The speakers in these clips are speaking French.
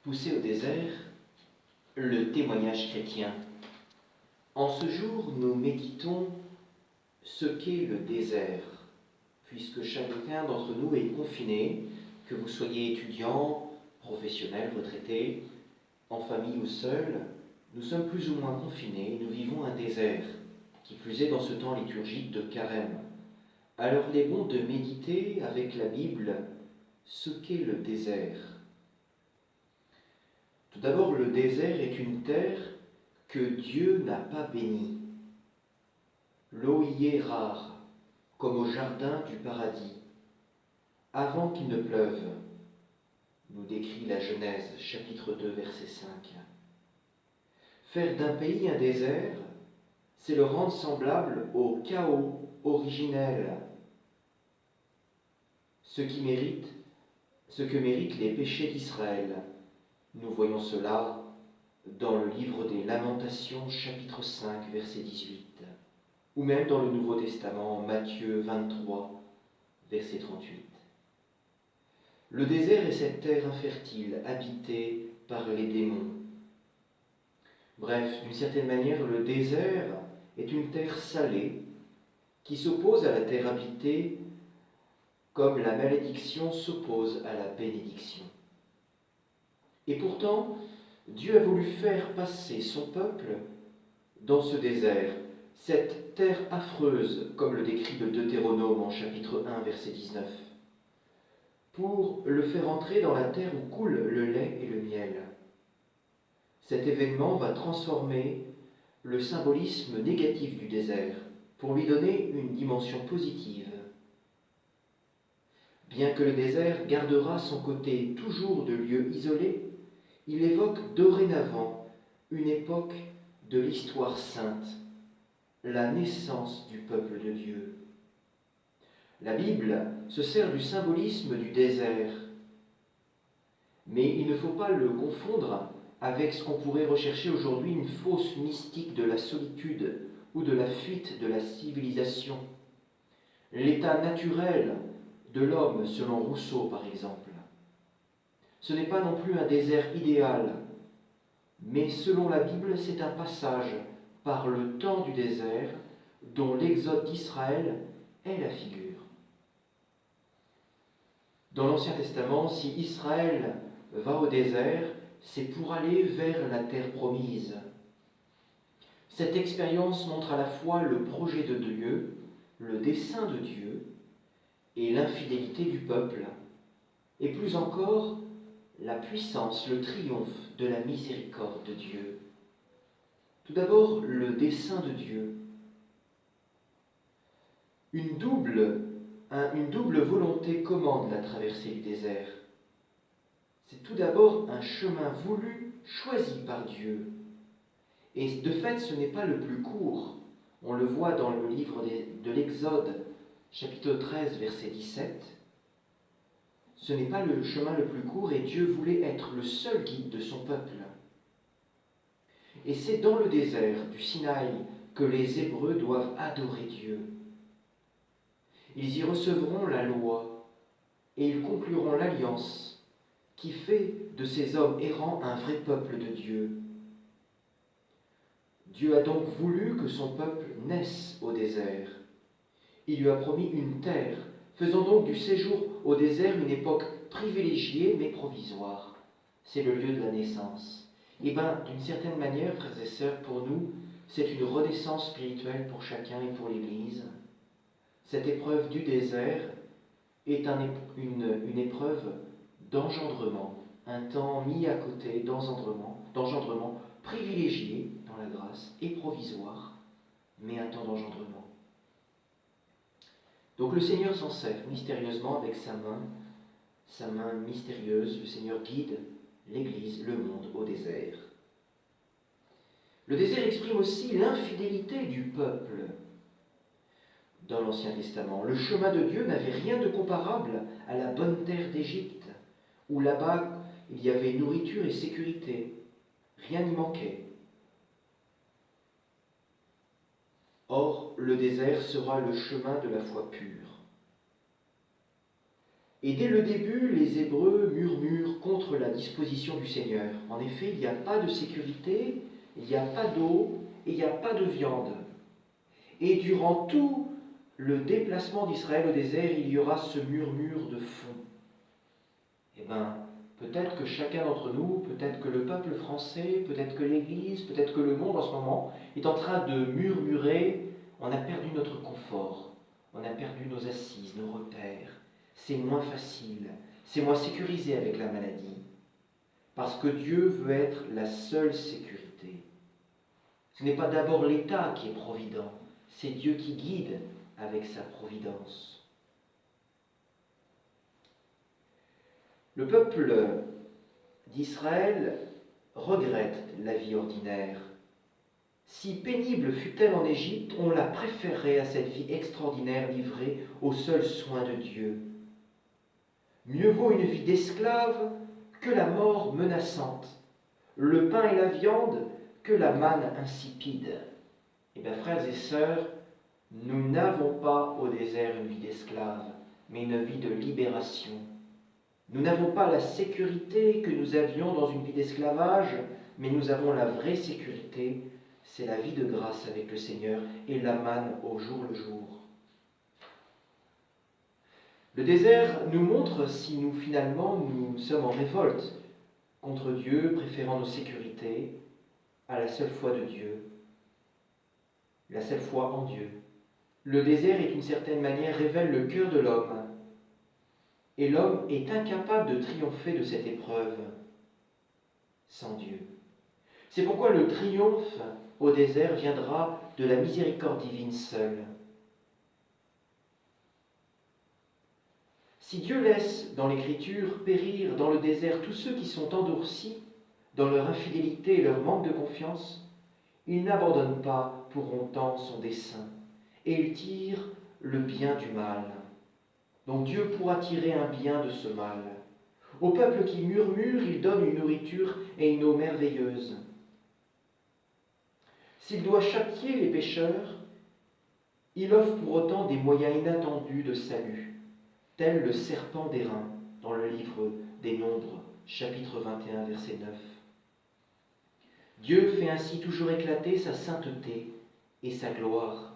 Poussé au désert, le témoignage chrétien. En ce jour, nous méditons ce qu'est le désert, puisque chacun d'entre nous est confiné, que vous soyez étudiant, professionnel, retraité, en famille ou seul, nous sommes plus ou moins confinés, nous vivons un désert, qui plus est dans ce temps liturgique de carême. Alors il est bon de méditer avec la Bible ce qu'est le désert. Tout d'abord, le désert est une terre que Dieu n'a pas bénie. L'eau y est rare, comme au jardin du paradis, avant qu'il ne pleuve, nous décrit la Genèse, chapitre 2, verset 5. Faire d'un pays un désert, c'est le rendre semblable au chaos originel, ce que méritent les péchés d'Israël. Nous voyons cela dans le livre des Lamentations, chapitre 5, verset 18, ou même dans le Nouveau Testament, Matthieu 23, verset 38. Le désert est cette terre infertile, habitée par les démons. Bref, d'une certaine manière, le désert est une terre salée qui s'oppose à la terre habitée comme la malédiction s'oppose à la bénédiction. Et pourtant, Dieu a voulu faire passer son peuple dans ce désert, cette terre affreuse, comme le décrit le Deutéronome en chapitre 1, verset 19, pour le faire entrer dans la terre où coule le lait et le miel. Cet événement va transformer le symbolisme négatif du désert pour lui donner une dimension positive. Bien que le désert gardera son côté toujours de lieu isolé, il évoque dorénavant une époque de l'histoire sainte, la naissance du peuple de Dieu. La Bible se sert du symbolisme du désert, mais il ne faut pas le confondre avec ce qu'on pourrait rechercher aujourd'hui, une fausse mystique de la solitude ou de la fuite de la civilisation. L'état naturel de l'homme, selon Rousseau par exemple. Ce n'est pas non plus un désert idéal, mais selon la Bible, c'est un passage par le temps du désert dont l'exode d'Israël est la figure. Dans l'Ancien Testament, si Israël va au désert, c'est pour aller vers la terre promise. Cette expérience montre à la fois le projet de Dieu, le dessein de Dieu et l'infidélité du peuple, et plus encore, la puissance, le triomphe de la miséricorde de Dieu. Tout d'abord, le dessein de Dieu. Une double volonté commande la traversée du désert. C'est tout d'abord un chemin voulu, choisi par Dieu. Et de fait, ce n'est pas le plus court. On le voit dans le livre de l'Exode, chapitre 13, verset 17. Ce n'est pas le chemin le plus court et Dieu voulait être le seul guide de son peuple. Et c'est dans le désert du Sinaï que les Hébreux doivent adorer Dieu. Ils y recevront la loi et ils concluront l'alliance qui fait de ces hommes errants un vrai peuple de Dieu. Dieu a donc voulu que son peuple naisse au désert. Il lui a promis une terre, faisant donc du séjour au désert une époque privilégiée mais provisoire. C'est le lieu de la naissance. Et bien, d'une certaine manière, frères et sœurs, pour nous, c'est une renaissance spirituelle pour chacun et pour l'Église. Cette épreuve du désert est une épreuve d'engendrement, un temps mis à côté d'engendrement privilégié dans la grâce et provisoire, mais un temps d'engendrement. Donc le Seigneur s'en sert mystérieusement avec sa main mystérieuse. Le Seigneur guide l'Église, le monde au désert. Le désert exprime aussi l'infidélité du peuple. Dans l'Ancien Testament, le chemin de Dieu n'avait rien de comparable à la bonne terre d'Égypte, où là-bas il y avait nourriture et sécurité. Rien n'y manquait. Or, le désert sera le chemin de la foi pure. Et dès le début, les Hébreux murmurent contre la disposition du Seigneur. En effet, il n'y a pas de sécurité, il n'y a pas d'eau et il n'y a pas de viande. Et durant tout le déplacement d'Israël au désert, il y aura ce murmure de fond. Eh bien, peut-être que chacun d'entre nous, peut-être que le peuple français, peut-être que l'Église, peut-être que le monde en ce moment est en train de murmurer, on a perdu notre confort, on a perdu nos assises, nos repères, c'est moins facile, c'est moins sécurisé avec la maladie, parce que Dieu veut être la seule sécurité. Ce n'est pas d'abord l'État qui est provident, c'est Dieu qui guide avec sa providence. Le peuple d'Israël regrette la vie ordinaire. Si pénible fut-elle en Égypte, on la préférerait à cette vie extraordinaire livrée aux seuls soins de Dieu. Mieux vaut une vie d'esclave que la mort menaçante, le pain et la viande que la manne insipide. Eh bien, frères et sœurs, nous n'avons pas au désert une vie d'esclave, mais une vie de libération. Nous n'avons pas la sécurité que nous avions dans une vie d'esclavage, mais nous avons la vraie sécurité, c'est la vie de grâce avec le Seigneur et la manne au jour le jour. Le désert nous montre si nous sommes en révolte contre Dieu, préférant nos sécurités à la seule foi de Dieu, la seule foi en Dieu. Le désert, d'une certaine manière, révèle le cœur de l'homme. Et l'homme est incapable de triompher de cette épreuve sans Dieu. C'est pourquoi le triomphe au désert viendra de la miséricorde divine seule. Si Dieu laisse dans l'Écriture périr dans le désert tous ceux qui sont endurcis dans leur infidélité et leur manque de confiance, il n'abandonne pas pour longtemps son dessein et il tire le bien du mal. Donc Dieu pourra tirer un bien de ce mal. Au peuple qui murmure, il donne une nourriture et une eau merveilleuse. S'il doit châtier les pécheurs, il offre pour autant des moyens inattendus de salut, tel le serpent d'airain dans le livre des Nombres, chapitre 21, verset 9. Dieu fait ainsi toujours éclater sa sainteté et sa gloire.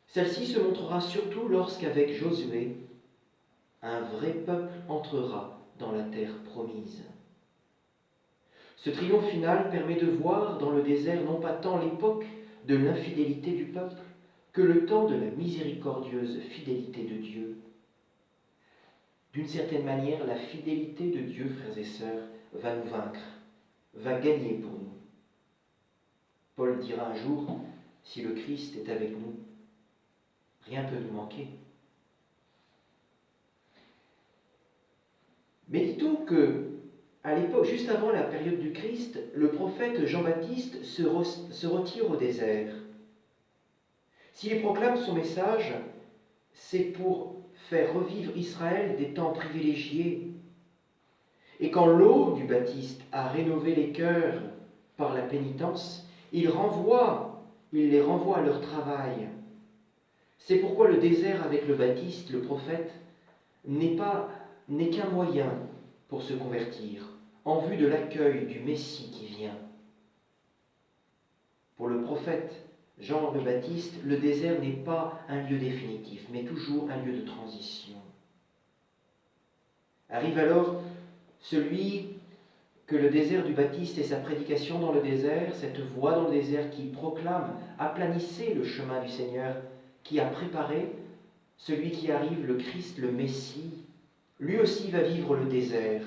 Celle-ci se montrera surtout lorsqu'avec Josué, un vrai peuple entrera dans la terre promise. Ce triomphe final permet de voir dans le désert non pas tant l'époque de l'infidélité du peuple que le temps de la miséricordieuse fidélité de Dieu. D'une certaine manière, la fidélité de Dieu, frères et sœurs, va nous vaincre, va gagner pour nous. Paul dira un jour, si le Christ est avec nous, rien ne peut nous manquer. Mais dit-on que, à l'époque, juste avant la période du Christ, le prophète Jean-Baptiste se retire au désert. S'il proclame son message, c'est pour faire revivre Israël des temps privilégiés. Et quand l'eau du baptiste a rénové les cœurs par la pénitence, il les renvoie à leur travail. C'est pourquoi le désert avec le baptiste, le prophète, n'est qu'un moyen pour se convertir, en vue de l'accueil du Messie qui vient. Pour le prophète Jean le Baptiste, le désert n'est pas un lieu définitif, mais toujours un lieu de transition. Arrive alors celui que le désert du Baptiste et sa prédication dans le désert, cette voix dans le désert qui proclame « Aplanissez le chemin du Seigneur », qui a préparé celui qui arrive, le Christ, le Messie. Lui aussi va vivre le désert.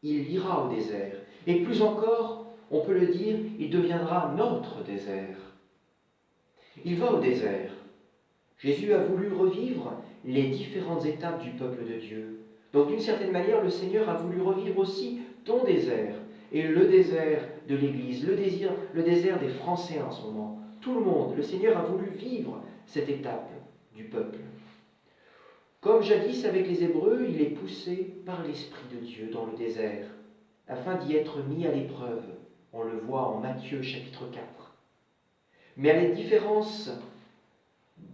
Il ira au désert. Et plus encore, on peut le dire, il deviendra notre désert. Il va au désert. Jésus a voulu revivre les différentes étapes du peuple de Dieu. Donc d'une certaine manière, le Seigneur a voulu revivre aussi ton désert et le désert de l'Église, le désert des Français en ce moment. Tout le monde, le Seigneur a voulu vivre cette étape du peuple. Comme jadis avec les Hébreux, il est poussé par l'Esprit de Dieu dans le désert, afin d'y être mis à l'épreuve. On le voit en Matthieu chapitre 4. Mais à la différence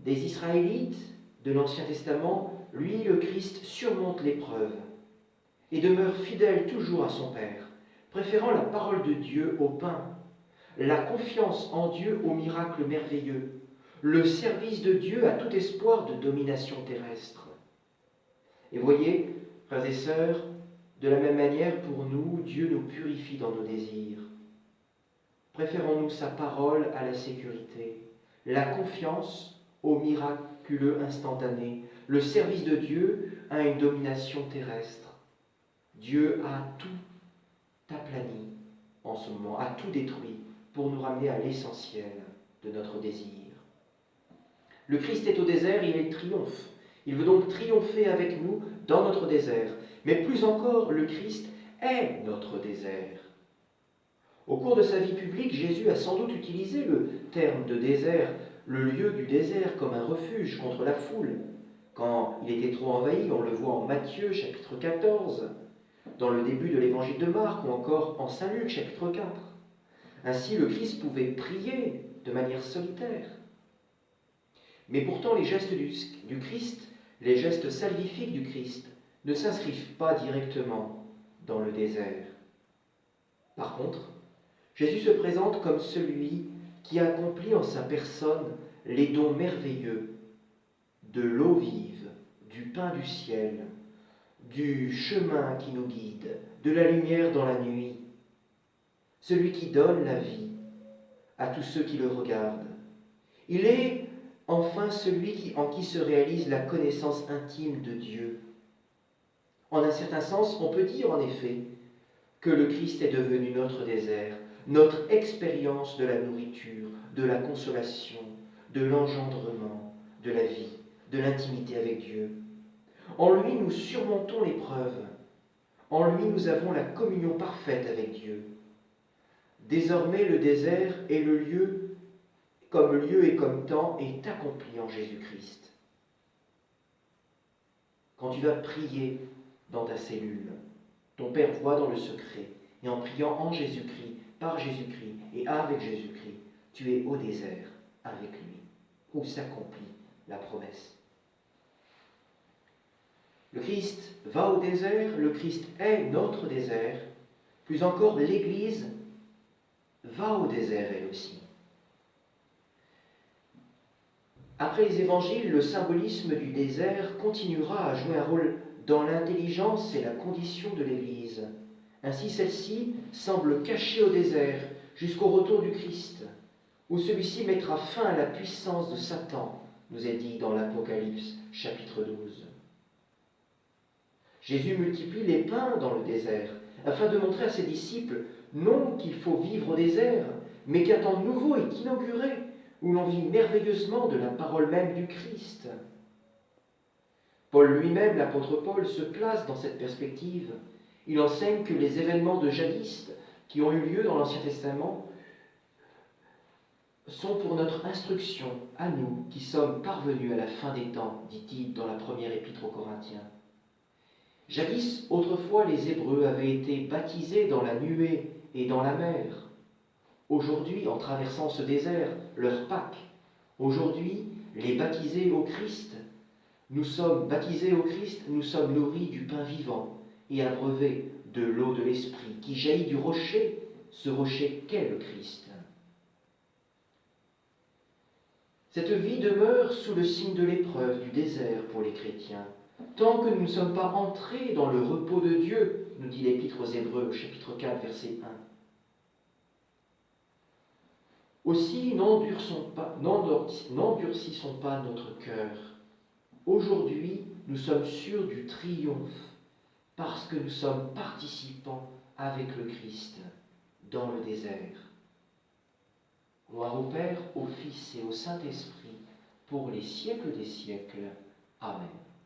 des Israélites de l'Ancien Testament, lui, le Christ, surmonte l'épreuve et demeure fidèle toujours à son Père, préférant la parole de Dieu au pain, la confiance en Dieu au miracle merveilleux, le service de Dieu à tout espoir de domination terrestre. Et voyez, frères et sœurs, de la même manière pour nous, Dieu nous purifie dans nos désirs. Préférons-nous sa parole à la sécurité, la confiance au miraculeux instantané, le service de Dieu à une domination terrestre. Dieu a tout aplani en ce moment, a tout détruit pour nous ramener à l'essentiel de notre désir. Le Christ est au désert et il triomphe. Il veut donc triompher avec nous dans notre désert. Mais plus encore, le Christ est notre désert. Au cours de sa vie publique, Jésus a sans doute utilisé le terme de désert, le lieu du désert, comme un refuge contre la foule. Quand il était trop envahi, on le voit en Matthieu chapitre 14, dans le début de l'évangile de Marc ou encore en Saint Luc chapitre 4. Ainsi, le Christ pouvait prier de manière solitaire. Mais pourtant, les gestes du Christ, les gestes salvifiques du Christ, ne s'inscrivent pas directement dans le désert. Par contre, Jésus se présente comme celui qui accomplit en sa personne les dons merveilleux de l'eau vive, du pain du ciel, du chemin qui nous guide, de la lumière dans la nuit, celui qui donne la vie à tous ceux qui le regardent. Il est enfin celui en qui se réalise la connaissance intime de Dieu. En un certain sens, on peut dire en effet que le Christ est devenu notre désert, notre expérience de la nourriture, de la consolation, de l'engendrement, de la vie, de l'intimité avec Dieu. En lui, nous surmontons l'épreuve. En lui, nous avons la communion parfaite avec Dieu. Désormais, le désert est le lieu, comme lieu et comme temps, est accompli en Jésus-Christ. Quand tu vas prier dans ta cellule, ton Père voit dans le secret, et en priant en Jésus-Christ, par Jésus-Christ et avec Jésus-Christ, tu es au désert avec lui, où s'accomplit la promesse. Le Christ va au désert, le Christ est notre désert. Plus encore, l'Église va au désert elle aussi. Après les évangiles, le symbolisme du désert continuera à jouer un rôle dans l'intelligence et la condition de l'Église. Ainsi, celle-ci semble cachée au désert jusqu'au retour du Christ, où celui-ci mettra fin à la puissance de Satan, nous est dit dans l'Apocalypse, chapitre 12. Jésus multiplie les pains dans le désert, afin de montrer à ses disciples non qu'il faut vivre au désert, mais qu'un temps nouveau est inauguré, où l'on vit merveilleusement de la parole même du Christ. Paul lui-même, l'apôtre Paul, se place dans cette perspective. Il enseigne que les événements de jadis qui ont eu lieu dans l'Ancien Testament sont pour notre instruction à nous qui sommes parvenus à la fin des temps, dit-il dans la première épître aux Corinthiens. Jadis, autrefois, les Hébreux avaient été baptisés dans la nuée et dans la mer. Aujourd'hui, en traversant ce désert, leur Pâques, aujourd'hui, les baptisés au Christ, nous sommes baptisés au Christ, nous sommes nourris du pain vivant et abreuvés de l'eau de l'Esprit qui jaillit du rocher, ce rocher qu'est le Christ. Cette vie demeure sous le signe de l'épreuve du désert pour les chrétiens, tant que nous ne sommes pas entrés dans le repos de Dieu, nous dit l'Épître aux Hébreux, au chapitre 4, verset 1. Aussi, n'endurcissons pas notre cœur. Aujourd'hui, nous sommes sûrs du triomphe, parce que nous sommes participants avec le Christ dans le désert. Gloire au Père, au Fils et au Saint-Esprit, pour les siècles des siècles. Amen.